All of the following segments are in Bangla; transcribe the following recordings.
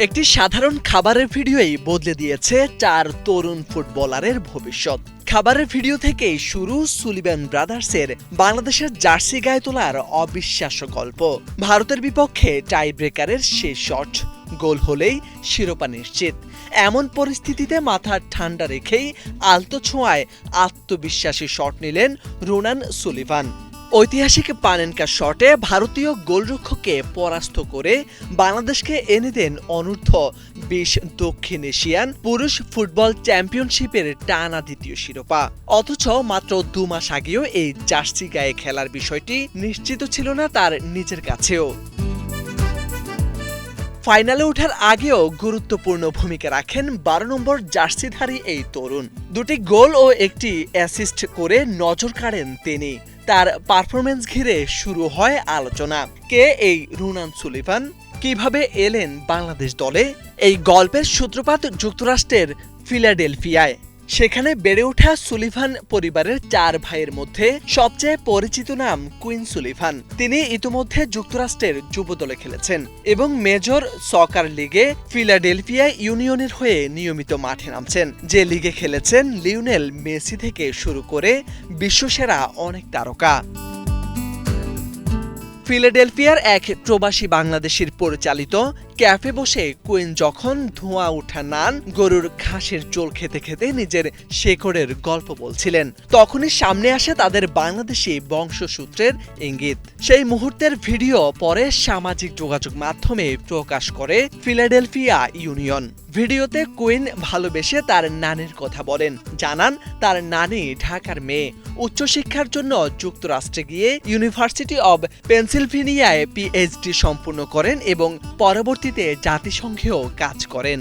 একটি সাধারণ খাবারের ভিডিওই বদলে দিয়েছে 4 তরুণ ফুটবলারের ভবিষ্যৎ। খাবারের ভিডিও থেকেই শুরু সুলিভান ব্রাদার্সের বাংলাদেশের জার্সি গায়ে তোলার অবিশ্বাস্য গল্প। ভারতের বিপক্ষে টাই ব্রেকারের শেষ শট গোল হলেই শিরোপা নিশ্চিত। এমন পরিস্থিতিতে মাথা ঠান্ডা রেখেই আলতো ছোঁয়ায় আত্মবিশ্বাসী শট নিলেন রোনান সুলিভান। ঐতিহাসিক পানেনকা শটে ভারতীয় গোলরক্ষককে পরাস্ত করে বাংলাদেশকে এনে দেন অনূর্ধ্ব-20 দক্ষিণ এশিয়ান পুরুষ ফুটবল চ্যাম্পিয়নশিপের টানা দ্বিতীয় শিরোপা। অথচ মাত্র 2 মাস আগেও এই জার্সি গায়ে খেলার বিষয়টি নিশ্চিত ছিল না তার নিজের কাছেও। ফাইনালে ওঠার আগেও গুরুত্বপূর্ণ ভূমিকা রাখেন 12 নম্বর জার্সিধারী এই তরুণ। 2টি গোল ও একটি অ্যাসিস্ট করে নজর কাড়েন তিনি। তার পারফরমেন্স ঘিরে শুরু হয় আলোচনা। কে এই রোনান সুলিভান? কিভাবে এলেন বাংলাদেশ দলে? এই গল্পের সূত্রপাত যুক্তরাষ্ট্রের ফিলাডেলফিয়ায়। সেখানে বেড়ে ওঠা সুলিভান পরিবারের 4 ভাইয়ের মধ্যে সবচেয়ে পরিচিত নাম কুইন সুলিভান। তিনি ইতোমধ্যে যুক্তরাষ্ট্রের যুব দলে খেলেছেন এবং মেজর সকার লিগে ফিলাডেলফিয়া ইউনিয়নের হয়ে নিয়মিত মাঠে নামছেন, যে লিগে খেলেছেন লিওনেল মেসি থেকে শুরু করে বিশ্বসেরা অনেক তারকা। ফিলাডেলফিয়ার এক প্রবাসী বাংলাদেশির পরিচালিত ক্যাফে বসে কুইন যখন ধোঁয়া ওঠা নান, গরুর ঘাসের চোল খেতে খেতে নিজের শেকড়ের গল্প বলছিলেন, তখনই সামনে আসে তাদের বাংলাদেশি বংশসূত্রের ইঙ্গিত। সেই মুহূর্তের ভিডিও পরে সামাজিক যোগাযোগ মাধ্যমে প্রকাশ করে ফিলাডেলফিয়া ইউনিয়ন। ভিডিওতে কুইন ভালোবেসে তার নানির কথা বলেন, জানান তার নানি ঢাকার মেয়ে, উচ্চশিক্ষার জন্য যুক্তরাষ্ট্রে গিয়ে ইউনিভার্সিটি অব পেনসিলভেনিয়ায় পিএইচডি সম্পূর্ণ করেন এবং পরবর্তীতে জাতিসংঘেও কাজ করেন।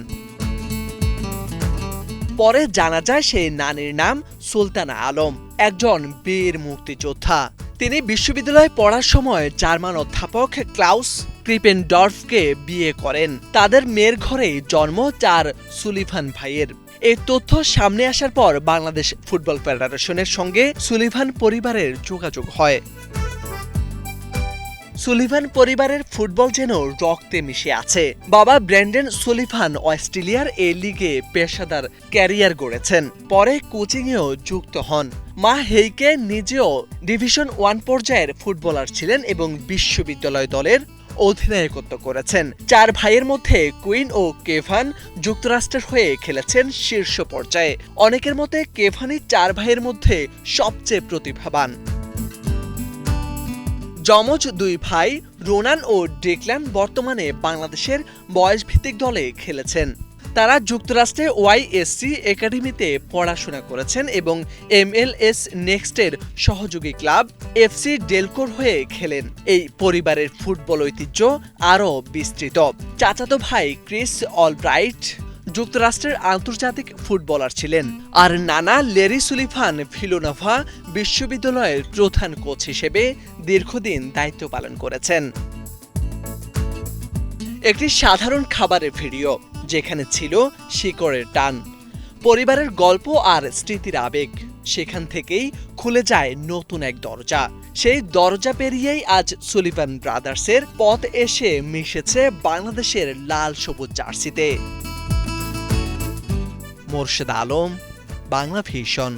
পরে জানা যায় সেই নানির নাম সুলতানা আলম, একজন বীর মুক্তিযোদ্ধা। তিনি বিশ্ববিদ্যালয়ে পড়ার সময় জার্মান অধ্যাপক ক্লাউস ক্রিপেনডর্ফকে বিয়ে করেন। তাদের মেয়ের ঘরেই জন্ম 4 সুলিভান ভাইয়ের। এই তথ্য সামনে আসার পর বাংলাদেশ ফুটবল ফেডারেশনের সঙ্গে সুলিভান পরিবারের যোগাযোগ হয়। সুলিভান পরিবারের ফুটবল যেন রক্তে মিশে আছে। বাবা ব্র্যান্ডন সুলিভান অস্ট্রেলিয়ার এ লিগে পেশাদার ক্যারিয়ার গড়েছেন, পরে কোচিংয়েও যুক্ত হন। মা হেইকে নিজেও ডিভিশন 1 পর্যায়ের ফুটবলার ছিলেন এবং বিশ্ববিদ্যালয় দলের অধিনায়কত্ব করেছেন। 4 ভাইয়ের মধ্যে কুইন ও কেভান যুক্তরাষ্ট্রের হয়ে খেলেছেন শীর্ষ পর্যায়ে। অনেকের মতে কেভানই 4 ভাইয়ের মধ্যে সবচেয়ে প্রতিভাবান। যমজ 2 ভাই রোনান ও ডেকলান বর্তমানে বাংলাদেশের বয়সভিত্তিক দলে খেলেছেন। তারা যুক্তরাষ্ট্রে ওয়াইএসসি একাডেমিতে পড়াশোনা করেছেন এবং MLS নেক্সটের সহযোগী ক্লাব FC ডেলকোর হয়ে খেলেন। এই পরিবারের ফুটবল ঐতিহ্য আরও বিস্তৃত। চাচাতো ভাই ক্রিস অলব্রাইট যুক্তরাষ্ট্রের আন্তর্জাতিক ফুটবলার ছিলেন, আর নানা লেরি সুলিভান ভিলোনোভা বিশ্ববিদ্যালয়ের প্রধান কোচ হিসেবে দীর্ঘদিন দায়িত্ব পালন করেছেন। একটি সাধারণ খাবারের ভিডিও, যেখানে ছিল শিকড়ের টান, পরিবারের গল্প আর স্মৃতির আবেগ। সেখান থেকেই খুলে যায় নতুন এক দরজা। সেই দরজা পেরিয়েই আজ সুলিভান ব্রাদার্সের পথ এসে মিশেছে বাংলাদেশের লাল সবুজ জার্সিতে। মোর্শেদ আলম, বাংলা ভিশন।